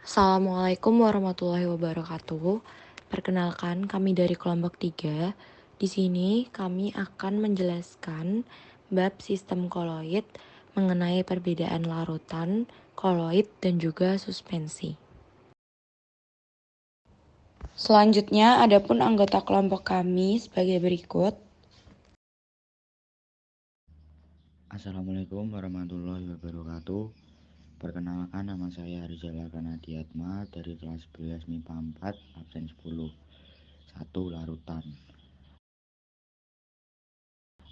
Assalamualaikum warahmatullahi wabarakatuh. Perkenalkan, kami dari kelompok 3. Di sini kami akan menjelaskan bab sistem koloid mengenai perbedaan larutan, koloid, dan juga suspensi. Selanjutnya, adapun anggota kelompok kami sebagai berikut. Assalamualaikum warahmatullahi wabarakatuh. Perkenalkan, nama saya Rizal Kanadiatma dari kelas 11 MIPA 4 absen 10. 1. Larutan.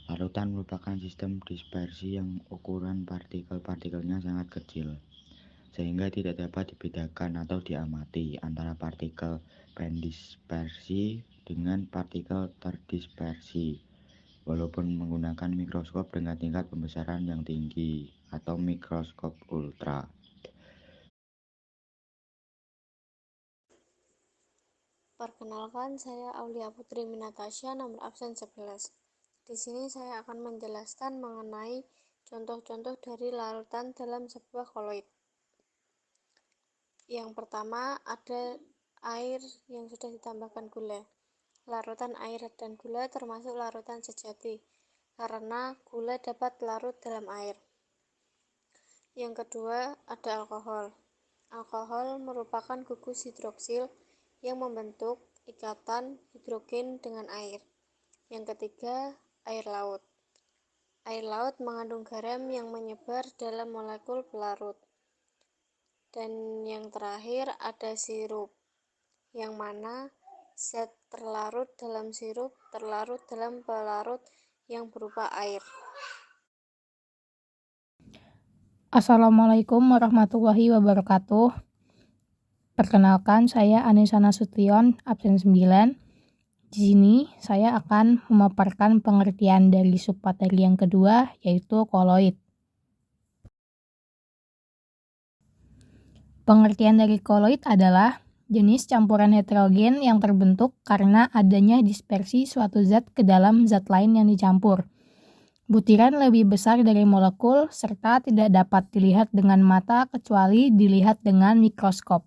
Larutan merupakan sistem dispersi yang ukuran partikel-partikelnya sangat kecil, sehingga tidak dapat dibedakan atau diamati antara partikel pendispersi dengan partikel terdispersi, walaupun menggunakan mikroskop dengan tingkat pembesaran yang tinggi atau mikroskop ultra. Perkenalkan, saya Aulia Putri Minatasya, nomor absen 11. Di sini saya akan menjelaskan mengenai contoh-contoh dari larutan dalam sebuah koloid. Yang pertama, ada air yang sudah ditambahkan gula. Larutan air dan gula termasuk larutan sejati, karena gula dapat larut dalam air. Yang kedua, ada alkohol. Alkohol merupakan gugus hidroksil yang membentuk ikatan hidrogen dengan air. Yang ketiga, air laut. Air laut mengandung garam yang menyebar dalam molekul pelarut. Dan yang terakhir ada sirup, yang mana zat terlarut dalam sirup terlarut dalam pelarut yang berupa air. Assalamualaikum warahmatullahi wabarakatuh. Perkenalkan, saya Anissa Nasution, absen 9. Di sini saya akan memaparkan pengertian dari submateri yang kedua, yaitu koloid. Pengertian dari koloid adalah jenis campuran heterogen yang terbentuk karena adanya dispersi suatu zat ke dalam zat lain yang dicampur. Butiran lebih besar dari molekul serta tidak dapat dilihat dengan mata kecuali dilihat dengan mikroskop.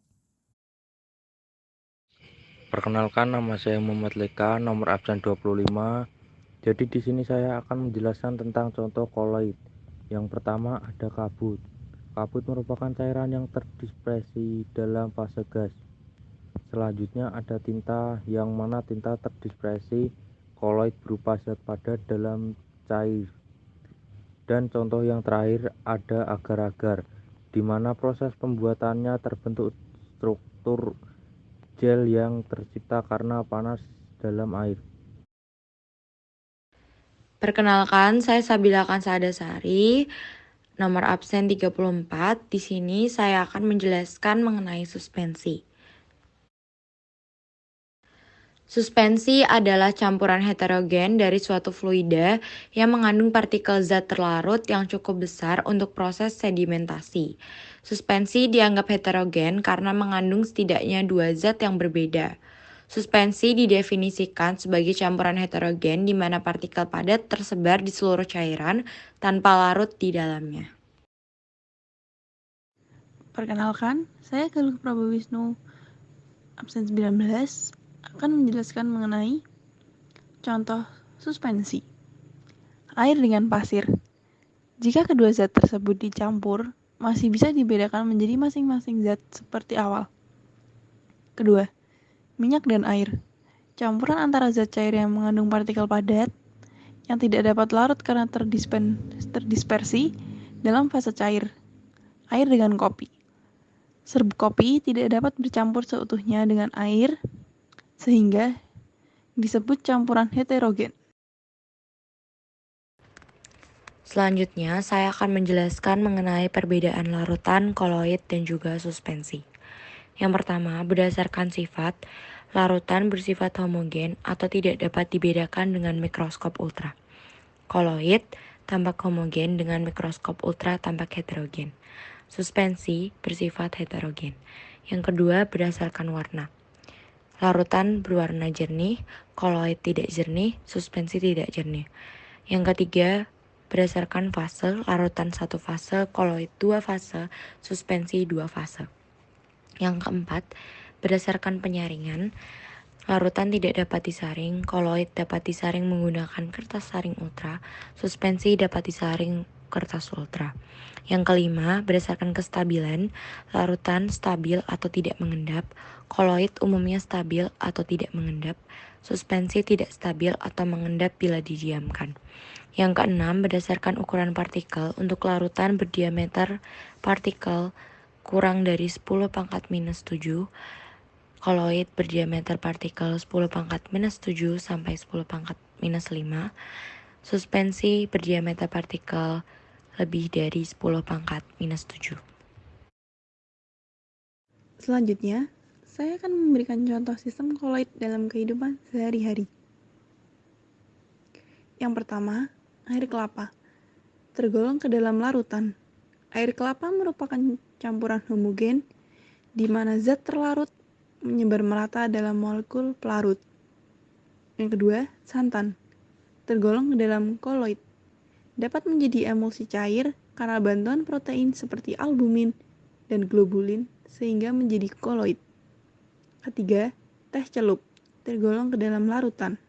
Perkenalkan, nama saya Muhammad Leka, nomor absen 25. Jadi di sini saya akan menjelaskan tentang contoh koloid. Yang pertama ada kabut. Kabut merupakan cairan yang terdispersi dalam fase gas. Selanjutnya ada tinta, yang mana tinta terdispersi koloid berupa zat padat dalam cair. Dan contoh yang terakhir ada agar-agar, di mana proses pembuatannya terbentuk struktur gel yang tercipta karena panas dalam air. Perkenalkan, saya Sabila Kansadasari, nomor absen 34. Di sini saya akan menjelaskan mengenai suspensi. Suspensi adalah campuran heterogen dari suatu fluida yang mengandung partikel zat terlarut yang cukup besar untuk proses sedimentasi. Suspensi dianggap heterogen karena mengandung setidaknya dua zat yang berbeda. Suspensi didefinisikan sebagai campuran heterogen di mana partikel padat tersebar di seluruh cairan tanpa larut di dalamnya. Perkenalkan, saya Galuh Prabowisnu, absen 19, akan menjelaskan mengenai contoh suspensi. Air dengan pasir. Jika kedua zat tersebut dicampur, masih bisa dibedakan menjadi masing-masing zat seperti awal. Kedua, minyak dan air. Campuran antara zat cair yang mengandung partikel padat yang tidak dapat larut karena terdispersi dalam fase cair. Air dengan kopi. Serbuk kopi tidak dapat bercampur seutuhnya dengan air, sehingga disebut campuran heterogen. Selanjutnya, saya akan menjelaskan mengenai perbedaan larutan, koloid, dan juga suspensi. Yang pertama, berdasarkan sifat, larutan bersifat homogen atau tidak dapat dibedakan dengan mikroskop ultra. Koloid tampak homogen dengan mikroskop ultra tampak heterogen. Suspensi bersifat heterogen. Yang kedua, berdasarkan warna. Larutan berwarna jernih, koloid tidak jernih, suspensi tidak jernih. Yang ketiga, berdasarkan fase, larutan 1 fase, koloid 2 fase, suspensi 2 fase. Yang keempat, berdasarkan penyaringan, larutan tidak dapat disaring, koloid dapat disaring menggunakan kertas saring ultra, suspensi dapat disaring kertas ultra. Yang kelima, berdasarkan kestabilan, larutan stabil atau tidak mengendap, koloid umumnya stabil atau tidak mengendap, suspensi tidak stabil atau mengendap bila didiamkan. Yang keenam, berdasarkan ukuran partikel, untuk larutan berdiameter partikel kurang dari 10⁻⁻⁷, koloid berdiameter partikel 10⁻⁻⁷ sampai 10⁻⁻⁵, suspensi berdiameter partikel lebih dari 10⁻⁻⁷. Selanjutnya, saya akan memberikan contoh sistem koloid dalam kehidupan sehari-hari. Yang pertama, air kelapa. Tergolong ke dalam larutan. Air kelapa merupakan campuran homogen di mana zat terlarut menyebar merata dalam molekul pelarut. Yang kedua, santan. Tergolong ke dalam koloid. Dapat menjadi emulsi cair karena bantuan protein seperti albumin dan globulin sehingga menjadi koloid. Ketiga, teh celup. Tergolong ke dalam larutan.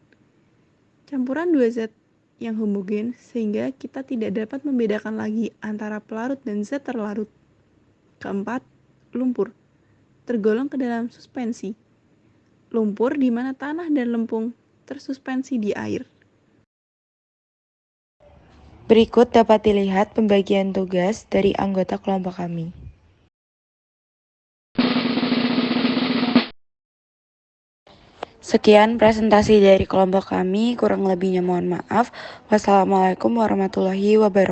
Campuran dua zat yang homogen sehingga kita tidak dapat membedakan lagi antara pelarut dan zat terlarut. Keempat, lumpur. Tergolong ke dalam suspensi. Lumpur di mana tanah dan lempung tersuspensi di air. Berikut dapat dilihat pembagian tugas dari anggota kelompok kami. Sekian presentasi dari kelompok kami, kurang lebihnya mohon maaf. Wassalamualaikum warahmatullahi wabarakatuh.